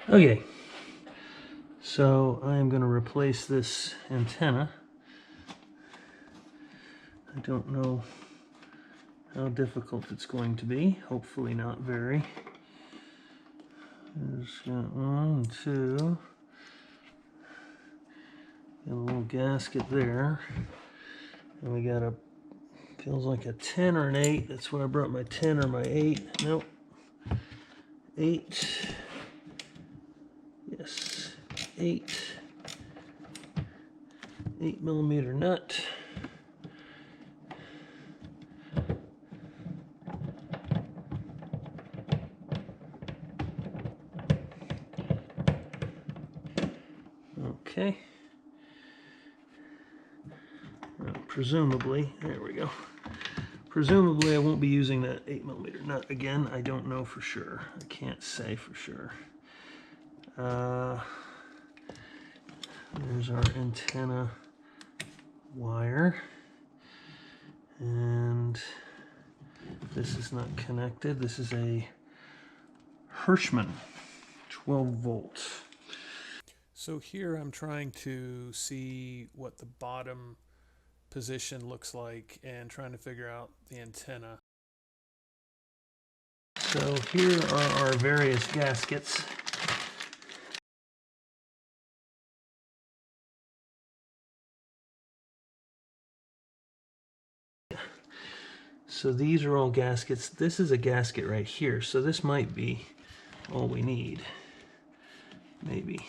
Okay, so I am going to replace this antenna. I don't know how difficult it's going to be. Hopefully not very. There's got 1, 2. Got a little gasket there. And we got a, feels like a 10 or an 8. That's where I brought my 10 or my 8. Nope. 8. Yes. 8. 8mm nut. Okay. Presumably, there we go. Presumably I won't be using that 8mm nut again. I don't know for sure. I can't say for sure. There's our antenna wire. And this is not connected. This is a Hirschman 12 volt. So here I'm trying to see what the bottom position looks like and trying to figure out the antenna. So here are our various gaskets. So these are all gaskets. This is a gasket right here, so this might be all we need. Maybe.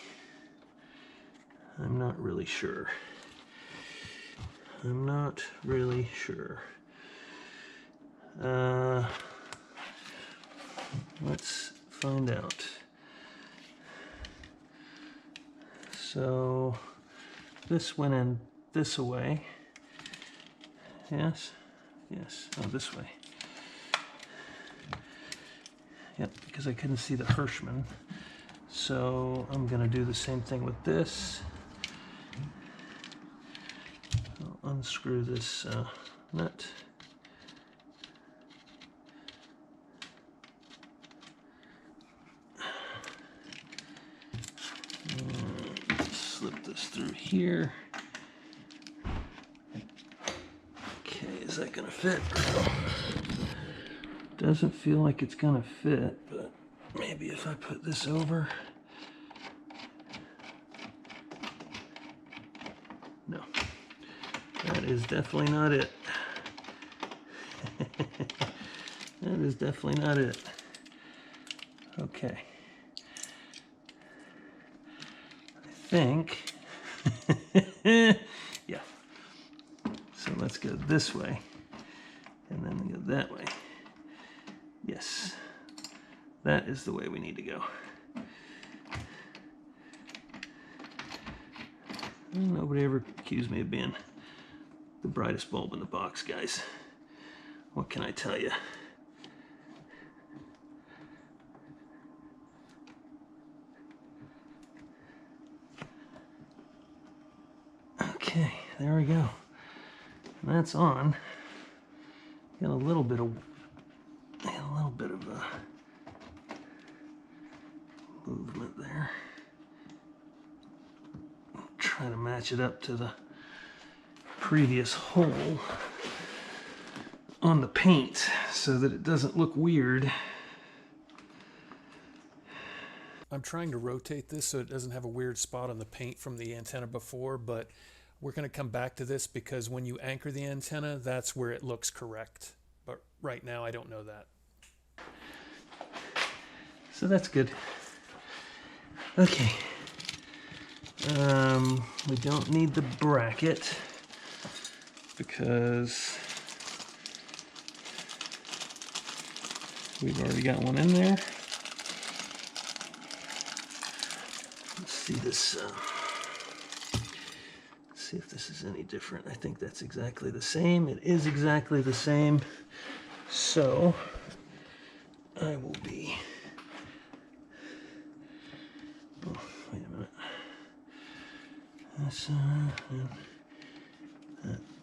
I'm not really sure. I'm not really sure. Let's find out. So this went in this way. Yes? Yes. Oh, this way. Yep, because I couldn't see the Hirschman. So I'm going to do the same thing with this. I'll unscrew this nut. And slip this through here. Okay, is that going to fit? Doesn't feel like it's going to fit, but maybe if I put this over. No, that is definitely not it. That is definitely not it. Okay. I think, yeah. So let's go this way, and then go that way. Yes, that is the way we need to go. Nobody ever accused me of being the brightest bulb in the box, guys. What can I tell you? Okay, there we go. And that's on. Got a little bit of movement there. Try to match it up to the previous hole on the paint so that it doesn't look weird. I'm trying to rotate this so it doesn't have a weird spot on the paint from the antenna before, but we're going to come back to this because when you anchor the antenna, that's where it looks correct. But right now, I don't know that. So that's good. Okay. We don't need the bracket because we've already got one in there. Let's see this. Let's see if this is any different. I think that's exactly the same. It is exactly the same. So I will be. Oh, wait a minute. That's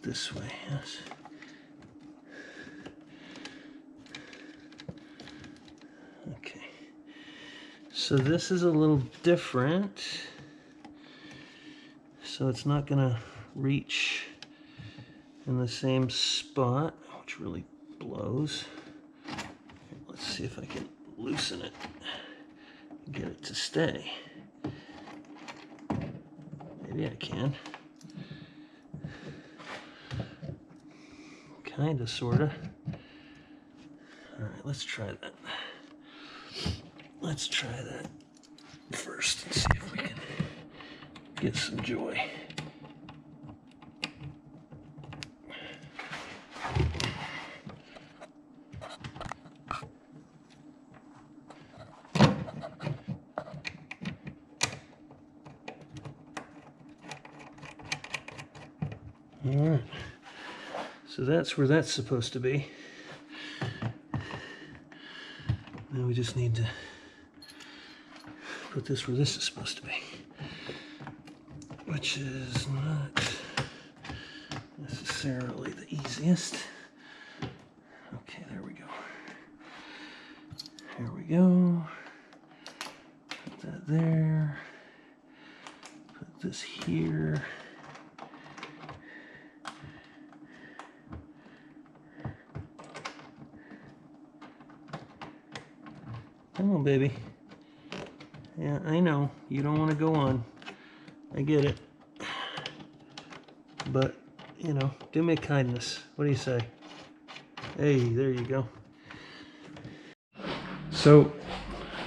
this way. Yes. Okay. So this is a little different. So it's not gonna reach in the same spot, which really blows. Let's see if I can loosen it and get it to stay. Maybe I can. Kinda, sorta. All right, let's try that. Let's try that first and see if we can get some joy. All right, so that's where that's supposed to be. Now we just need to put this where this is supposed to be, which is not necessarily the easiest. Okay, there we go. Here we go. Put that there. Put this here. Come on, baby. Yeah, I know. You don't want to go on. I get it. But, you know, do me a kindness. What do you say? Hey, there you go. So,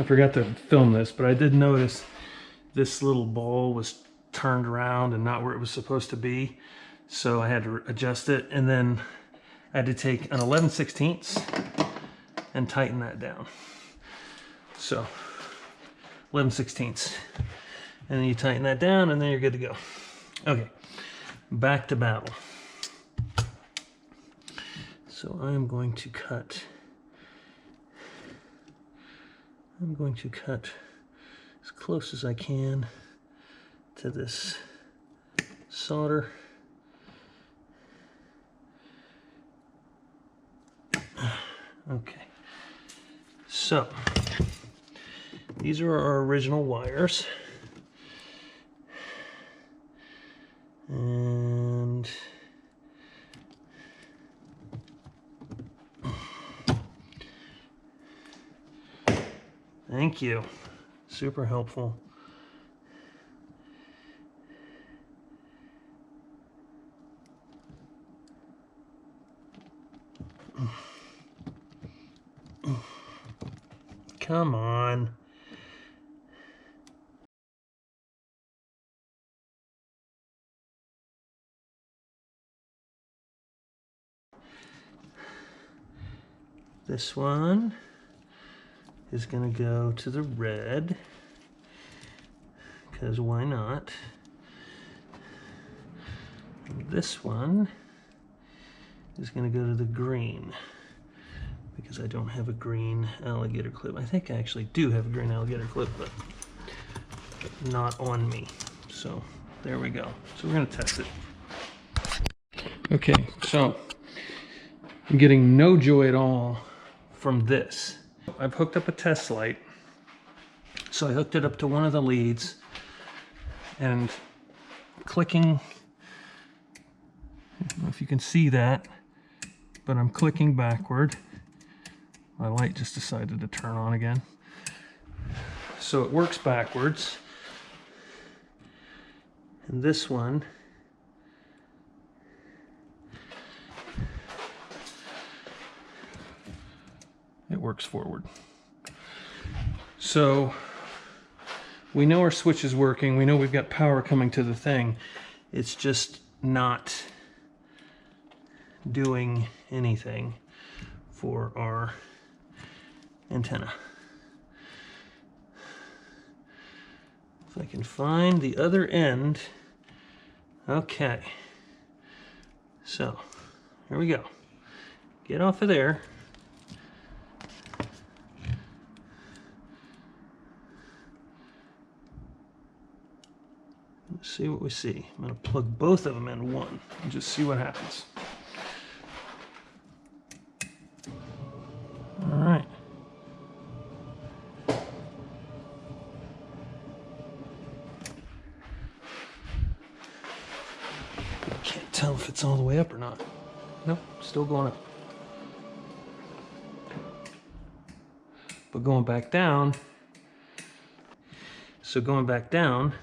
I forgot to film this, but I did notice this little ball was turned around and not where it was supposed to be. So I had to adjust it, and then I had to take an 11/16 and tighten that down. So 11/16, and then you tighten that down, and then you're good to go. Okay, back to battle. So I'm going to cut. I'm going to cut as close as I can to this solder. Okay, so these are our original wires, and thank you, super helpful. Come on. This one is going to go to the red, because why not? This one is going to go to the green, because I don't have a green alligator clip. I think I actually do have a green alligator clip, but not on me. So there we go. So we're going to test it. Okay, so I'm getting no joy at all from this. I've hooked up a test light. So I hooked it up to one of the leads and clicking, I don't know if you can see that, but I'm clicking backward. My light just decided to turn on again. So it works backwards. And this one it works forward. So we know our switch is working. We know we've got power coming to the thing. It's just not doing anything for our antenna. If I can find the other end. Okay. So here we go. Get off of there. Let's see what we see. I'm going to plug both of them in one and just see what happens. All right. tell if it's all the way up or not. Nope, still going up. But going back down, so going back down,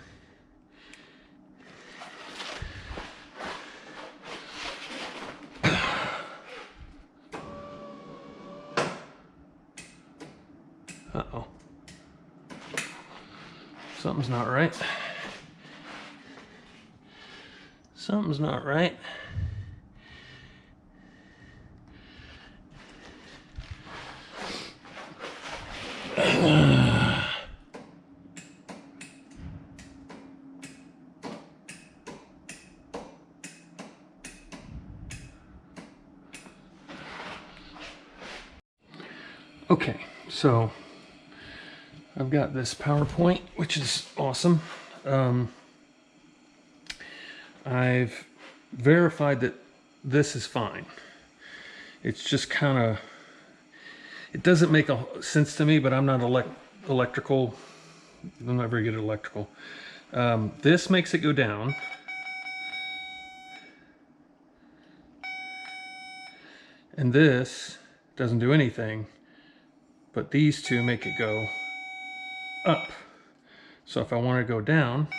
uh-oh, something's not right. Something's not right. Okay, so I've got this PowerPoint, which is awesome. I've verified that this is fine. It's just kind of, it doesn't make sense to me, but I'm not electrical. I'm not very good at electrical. This makes it go down. And this doesn't do anything, but these two make it go up. So if I want to go down,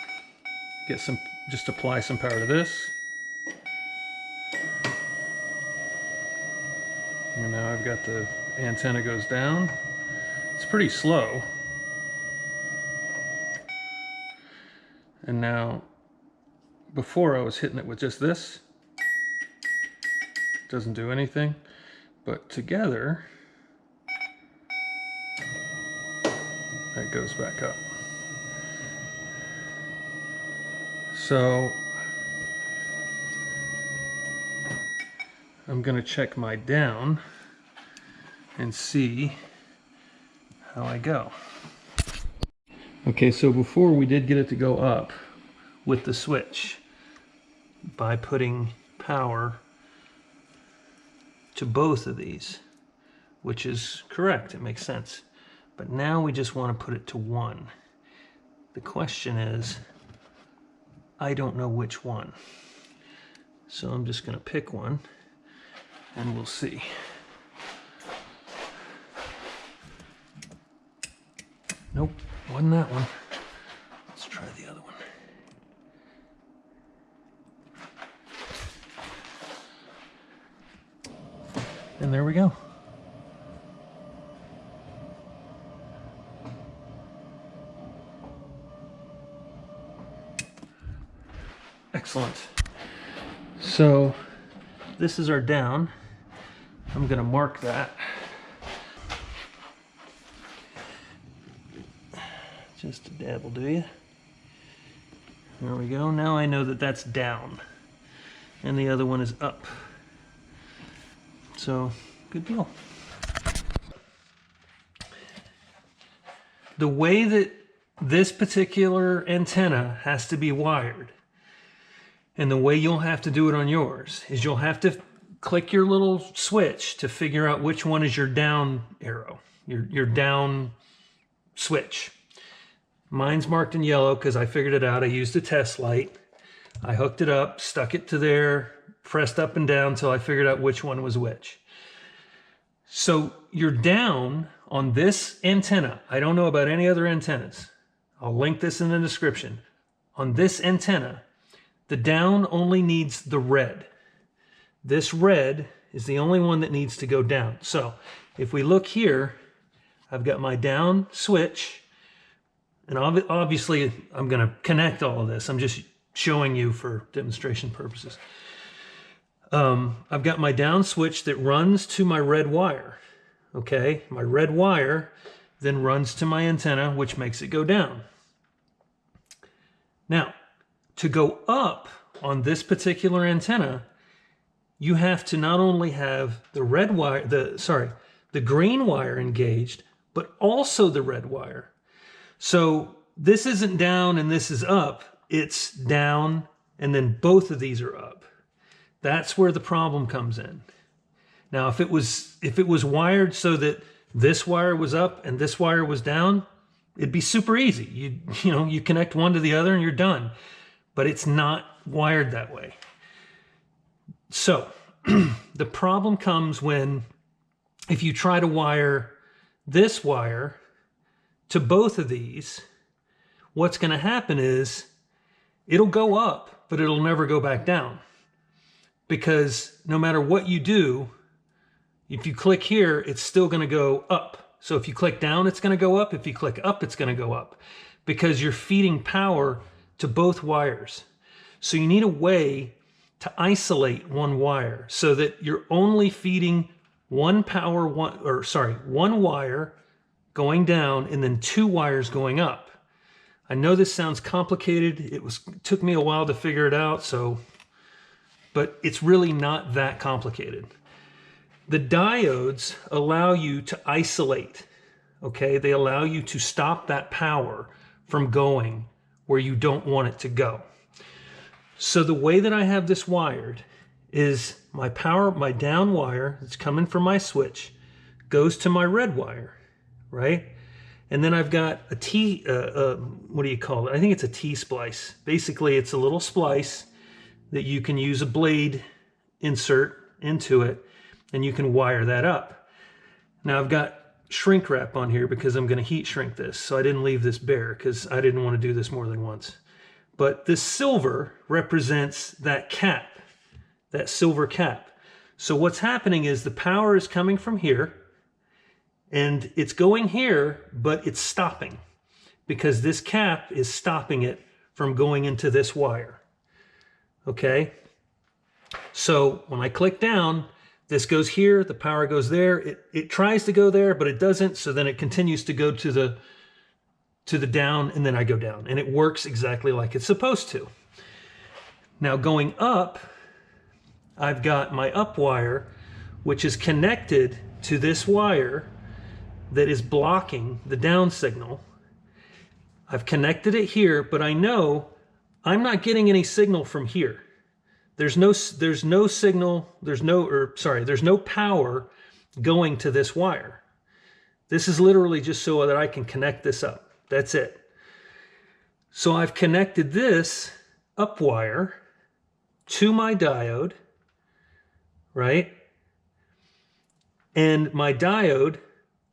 get some, just apply some power to this. And now I've got the antenna goes down. It's pretty slow. And now, before I was hitting it with just this. Doesn't do anything. But together, that goes back up. So I'm going to check my down and see how I go. Okay, so before we did get it to go up with the switch by putting power to both of these, which is correct, it makes sense. But now we just want to put it to one. The question is, I don't know which one. So I'm just going to pick one and we'll see. Nope, wasn't that one. Let's try the other one. And there we go. Excellent. So this is our down. I'm going to mark that. Just a dab will do you. There we go. Now I know that that's down. And the other one is up. So, good deal. The way that this particular antenna has to be wired, and the way you'll have to do it on yours, is you'll have to click your little switch to figure out which one is your down arrow, your down switch. Mine's marked in yellow because I figured it out. I used a test light. I hooked it up, stuck it to there, pressed up and down until I figured out which one was which. So you're down on this antenna. I don't know about any other antennas. I'll link this in the description. On this antenna, the down only needs the red. This red is the only one that needs to go down. So if we look here, I've got my down switch, and obviously I'm going to connect all of this. I'm just showing you for demonstration purposes. I've got my down switch that runs to my red wire. Okay, my red wire then runs to my antenna, which makes it go down. Now, to go up on this particular antenna, you have to not only have the red wire, the green wire engaged, but also the red wire. So this isn't down and this is up, it's down and then both of these are up. That's where the problem comes in. Now, if it was wired so that this wire was up and this wire was down, it'd be super easy. You connect one to the other and you're done. But it's not wired that way. So the problem comes when, if you try to wire this wire to both of these, what's going to happen is it'll go up, but it'll never go back down. Because no matter what you do, if you click here, it's still going to go up. So if you click down, it's going to go up. If you click up, it's going to go up, because you're feeding power to both wires. So you need a way to isolate one wire so that you're only feeding one wire going down and then two wires going up. I know this sounds complicated. It took me a while to figure it out, but it's really not that complicated. The diodes allow you to isolate, okay? They allow you to stop that power from going where you don't want it to go. So the way that I have this wired is my down wire that's coming from my switch goes to my red wire, right? And then I've got a T, what do you call it? I think it's a T-splice. Basically, it's a little splice that you can use a blade insert into it, and you can wire that up. Now I've got shrink wrap on here because I'm going to heat shrink this, so I didn't leave this bare because I didn't want to do this more than once. But this silver represents that cap, that silver cap. So what's happening is the power is coming from here, and it's going here, but it's stopping because this cap is stopping it from going into this wire. Okay? So when I click down, this goes here, the power goes there. It tries to go there, but it doesn't. So then it continues to go to the down, and then I go down, and it works exactly like it's supposed to. Now going up, I've got my up wire, which is connected to this wire that is blocking the down signal. I've connected it here, but I know I'm not getting any signal from here. There's no power going to this wire. This is literally just so that I can connect this up. That's it. So I've connected this up wire to my diode, right? And my diode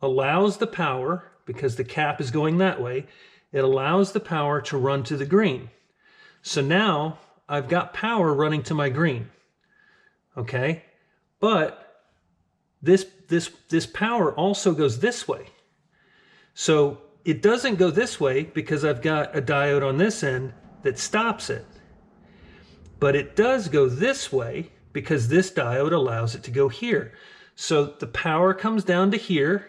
allows the power, because the cap is going that way, it allows the power to run to the green. So now I've got power running to my green, okay? But this power also goes this way. So it doesn't go this way because I've got a diode on this end that stops it. But it does go this way because this diode allows it to go here. So the power comes down to here,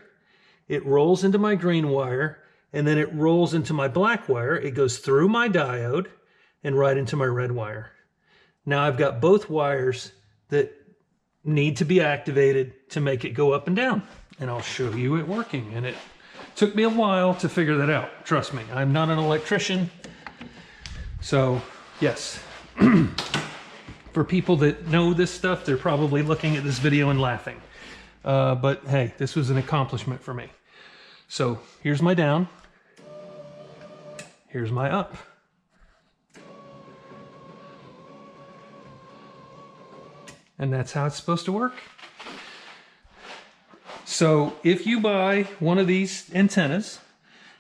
it rolls into my green wire, and then it rolls into my black wire. It goes through my diode and right into my red wire. Now I've got both wires that need to be activated to make it go up and down. And I'll show you it working. And it took me a while to figure that out. Trust me, I'm not an electrician. So yes, for people that know this stuff, they're probably looking at this video and laughing. But hey, this was an accomplishment for me. So here's my down, here's my up. And that's how it's supposed to work. So if you buy one of these antennas,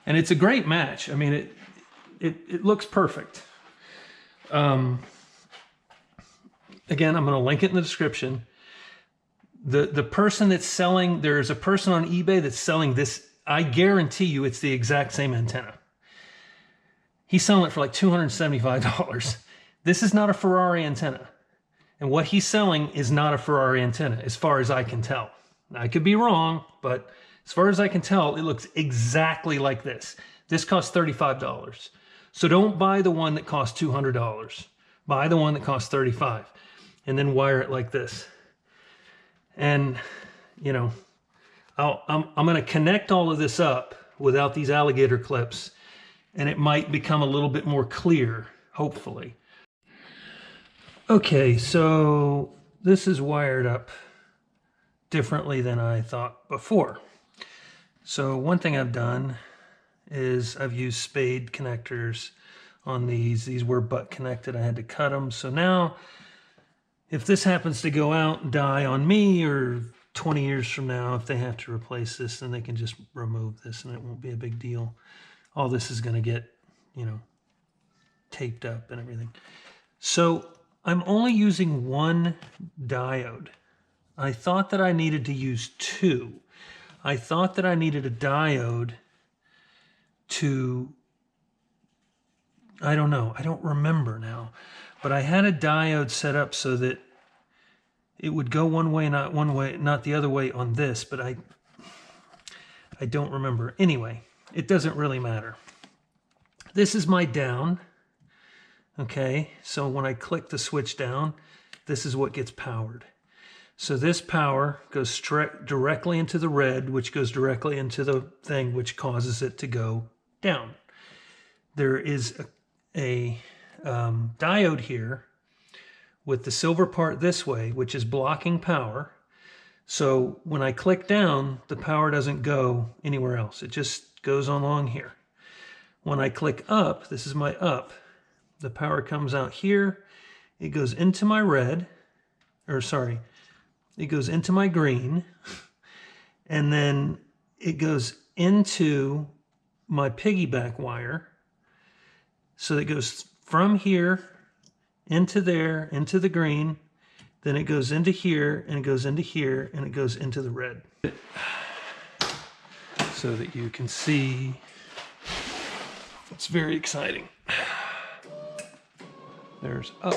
and it's a great match, I mean, it looks perfect. Again, I'm going to link it in the description. The person that's selling, there's a person on eBay that's selling this. I guarantee you it's the exact same antenna. He's selling it for like $275. This is not a Ferrari antenna. And what he's selling is not a Ferrari antenna, as far as I can tell. I could be wrong, but as far as I can tell, it looks exactly like this. This costs $35. So don't buy the one that costs $200. Buy the one that costs $35, and then wire it like this. And, you know, I'm going to connect all of this up without these alligator clips, and it might become a little bit more clear, hopefully. Okay, so this is wired up differently than I thought before. So one thing I've done is I've used spade connectors on these. These were butt connected. I had to cut them. So now if this happens to go out and die on me, or 20 years from now, if they have to replace this, then they can just remove this and it won't be a big deal. All this is going to get, you know, taped up and everything. So I'm only using one diode. I thought that I needed to use two. I thought that I needed a diode to, I don't know, I don't remember now, but I had a diode set up so that it would go one way, not the other way on this, but I don't remember. Anyway, it doesn't really matter. This is my down. Okay, so when I click the switch down, this is what gets powered. So this power goes directly into the red, which goes directly into the thing, which causes it to go down. There is a diode here with the silver part this way, which is blocking power. So when I click down, the power doesn't go anywhere else. It just goes along here. When I click up, this is my up, the power comes out here. It goes into my red, or sorry, it goes into my green, and then it goes into my piggyback wire. So it goes from here into there, into the green, then it goes into here, and it goes into here, and it goes into the red. So that you can see, it's very exciting. There's up.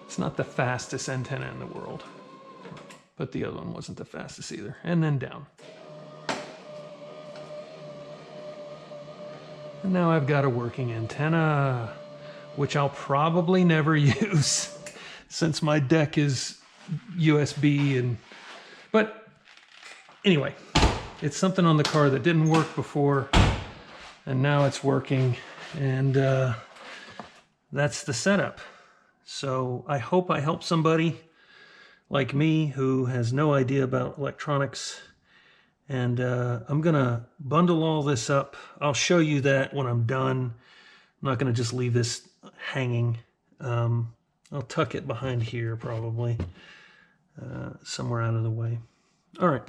It's not the fastest antenna in the world, but the other one wasn't the fastest either. And then down. And now I've got a working antenna, which I'll probably never use since my deck is USB. But anyway, it's something on the car that didn't work before, and now it's working, and that's the setup. So I hope I help somebody like me who has no idea about electronics, and I'm gonna bundle all this up. I'll show you that when I'm done. I'm not gonna just leave this hanging. I'll tuck it behind here probably, somewhere out of the way. All right.